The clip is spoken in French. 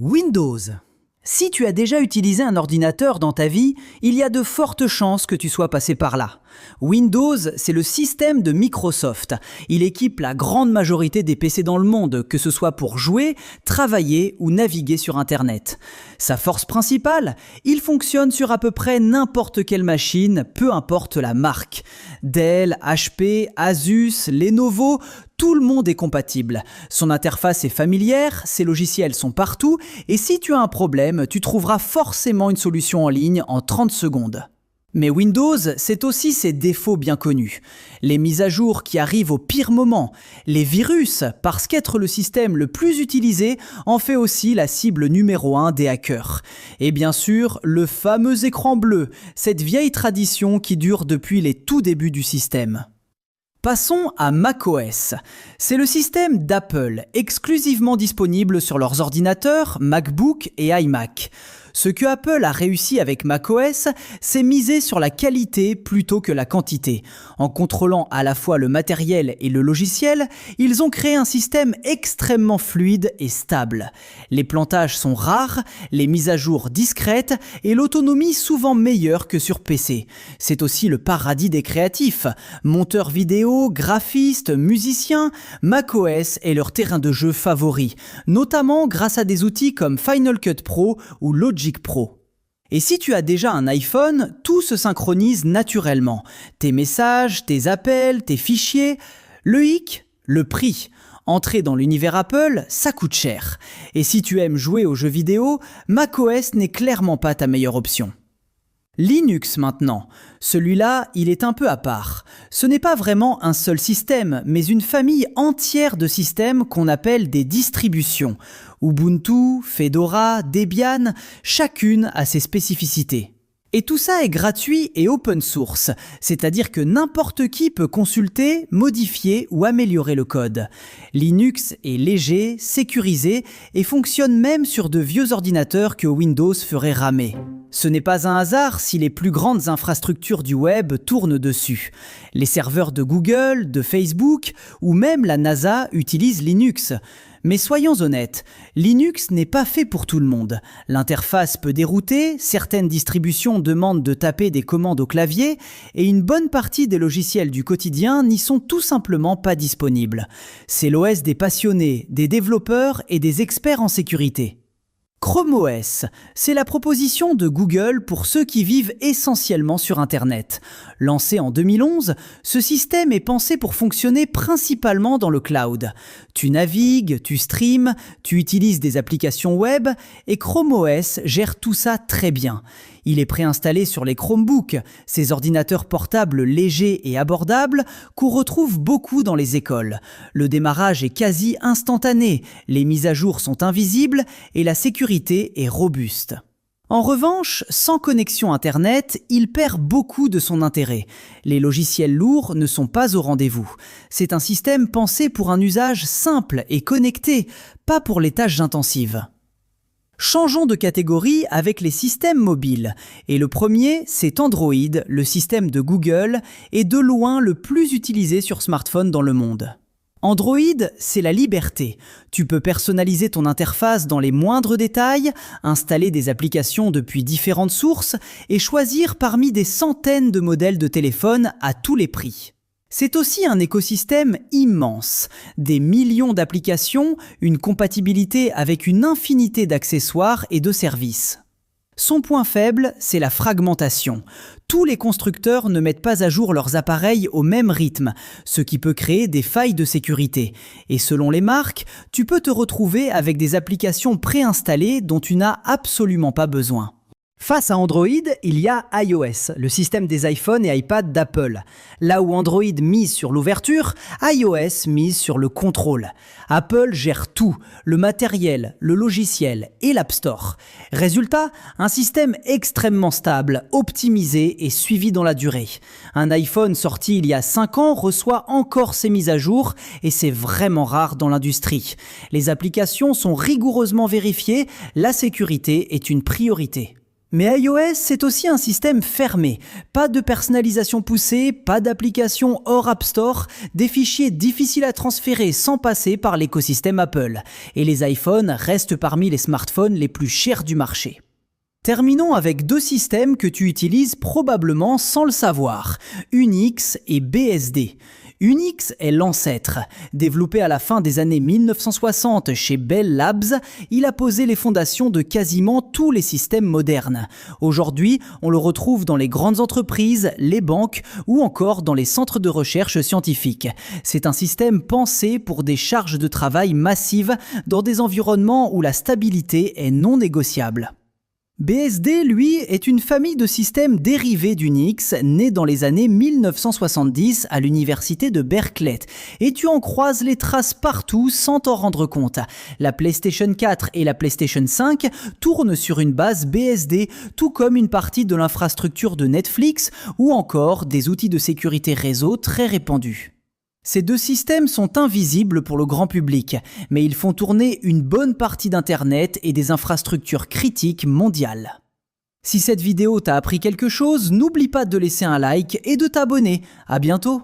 Windows. Si tu as déjà utilisé un ordinateur dans ta vie, il y a de fortes chances que tu sois passé par là. Windows, c'est le système de Microsoft. Il équipe la grande majorité des PC dans le monde, que ce soit pour jouer, travailler ou naviguer sur Internet. Sa force principale, il fonctionne sur à peu près n'importe quelle machine, peu importe la marque. Dell, HP, Asus, Lenovo, tout le monde est compatible. Son interface est familière, ses logiciels sont partout, et si tu as un problème, tu trouveras forcément une solution en ligne en 30 secondes. Mais Windows, c'est aussi ses défauts bien connus. Les mises à jour qui arrivent au pire moment, les virus, parce qu'être le système le plus utilisé en fait aussi la cible numéro 1 des hackers. Et bien sûr, le fameux écran bleu, cette vieille tradition qui dure depuis les tout débuts du système. Passons à macOS. C'est le système d'Apple, exclusivement disponible sur leurs ordinateurs, MacBook et iMac. Ce que Apple a réussi avec macOS, c'est miser sur la qualité plutôt que la quantité. En contrôlant à la fois le matériel et le logiciel, ils ont créé un système extrêmement fluide et stable. Les plantages sont rares, les mises à jour discrètes et l'autonomie souvent meilleure que sur PC. C'est aussi le paradis des créatifs. Monteurs vidéo, graphistes, musiciens, macOS est leur terrain de jeu favori, notamment grâce à des outils comme Final Cut Pro ou Logic Pro. Et si tu as déjà un iPhone, tout se synchronise naturellement. Tes messages, tes appels, tes fichiers. Le hic, le prix. Entrer dans l'univers Apple, ça coûte cher. Et si tu aimes jouer aux jeux vidéo, macOS n'est clairement pas ta meilleure option. Linux maintenant. Celui-là, il est un peu à part. Ce n'est pas vraiment un seul système, mais une famille entière de systèmes qu'on appelle des distributions. Ubuntu, Fedora, Debian, chacune a ses spécificités. Et tout ça est gratuit et open source, c'est-à-dire que n'importe qui peut consulter, modifier ou améliorer le code. Linux est léger, sécurisé et fonctionne même sur de vieux ordinateurs que Windows ferait ramer. Ce n'est pas un hasard si les plus grandes infrastructures du web tournent dessus. Les serveurs de Google, de Facebook ou même la NASA utilisent Linux. Mais soyons honnêtes, Linux n'est pas fait pour tout le monde. L'interface peut dérouter, certaines distributions demandent de taper des commandes au clavier et une bonne partie des logiciels du quotidien n'y sont tout simplement pas disponibles. C'est l'OS des passionnés, des développeurs et des experts en sécurité. Chrome OS, c'est la proposition de Google pour ceux qui vivent essentiellement sur Internet. Lancé en 2011, ce système est pensé pour fonctionner principalement dans le cloud. Tu navigues, tu streams, tu utilises des applications web et Chrome OS gère tout ça très bien. Il est préinstallé sur les Chromebooks, ces ordinateurs portables légers et abordables qu'on retrouve beaucoup dans les écoles. Le démarrage est quasi instantané, les mises à jour sont invisibles et la sécurité est robuste. En revanche, sans connexion Internet, il perd beaucoup de son intérêt. Les logiciels lourds ne sont pas au rendez-vous. C'est un système pensé pour un usage simple et connecté, pas pour les tâches intensives. Changeons de catégorie avec les systèmes mobiles. Et le premier, c'est Android, le système de Google, et de loin le plus utilisé sur smartphone dans le monde. Android, c'est la liberté. Tu peux personnaliser ton interface dans les moindres détails, installer des applications depuis différentes sources et choisir parmi des centaines de modèles de téléphone à tous les prix. C'est aussi un écosystème immense, des millions d'applications, une compatibilité avec une infinité d'accessoires et de services. Son point faible, c'est la fragmentation. Tous les constructeurs ne mettent pas à jour leurs appareils au même rythme, ce qui peut créer des failles de sécurité. Et selon les marques, tu peux te retrouver avec des applications préinstallées dont tu n'as absolument pas besoin. Face à Android, il y a iOS, le système des iPhones et iPad d'Apple. Là où Android mise sur l'ouverture, iOS mise sur le contrôle. Apple gère tout, le matériel, le logiciel et l'App Store. Résultat, un système extrêmement stable, optimisé et suivi dans la durée. Un iPhone sorti il y a 5 ans reçoit encore ses mises à jour et c'est vraiment rare dans l'industrie. Les applications sont rigoureusement vérifiées, la sécurité est une priorité. Mais iOS, c'est aussi un système fermé. Pas de personnalisation poussée, pas d'application hors App Store, des fichiers difficiles à transférer sans passer par l'écosystème Apple. Et les iPhones restent parmi les smartphones les plus chers du marché. Terminons avec deux systèmes que tu utilises probablement sans le savoir, Unix et BSD. Unix est l'ancêtre. Développé à la fin des années 1960 chez Bell Labs, il a posé les fondations de quasiment tous les systèmes modernes. Aujourd'hui, on le retrouve dans les grandes entreprises, les banques ou encore dans les centres de recherche scientifiques. C'est un système pensé pour des charges de travail massives dans des environnements où la stabilité est non négociable. BSD, lui, est une famille de systèmes dérivés d'Unix, nés dans les années 1970 à l'université de Berkeley. Et tu en croises les traces partout sans t'en rendre compte. La PlayStation 4 et la PlayStation 5 tournent sur une base BSD, tout comme une partie de l'infrastructure de Netflix ou encore des outils de sécurité réseau très répandus. Ces deux systèmes sont invisibles pour le grand public, mais ils font tourner une bonne partie d'Internet et des infrastructures critiques mondiales. Si cette vidéo t'a appris quelque chose, n'oublie pas de laisser un like et de t'abonner. À bientôt!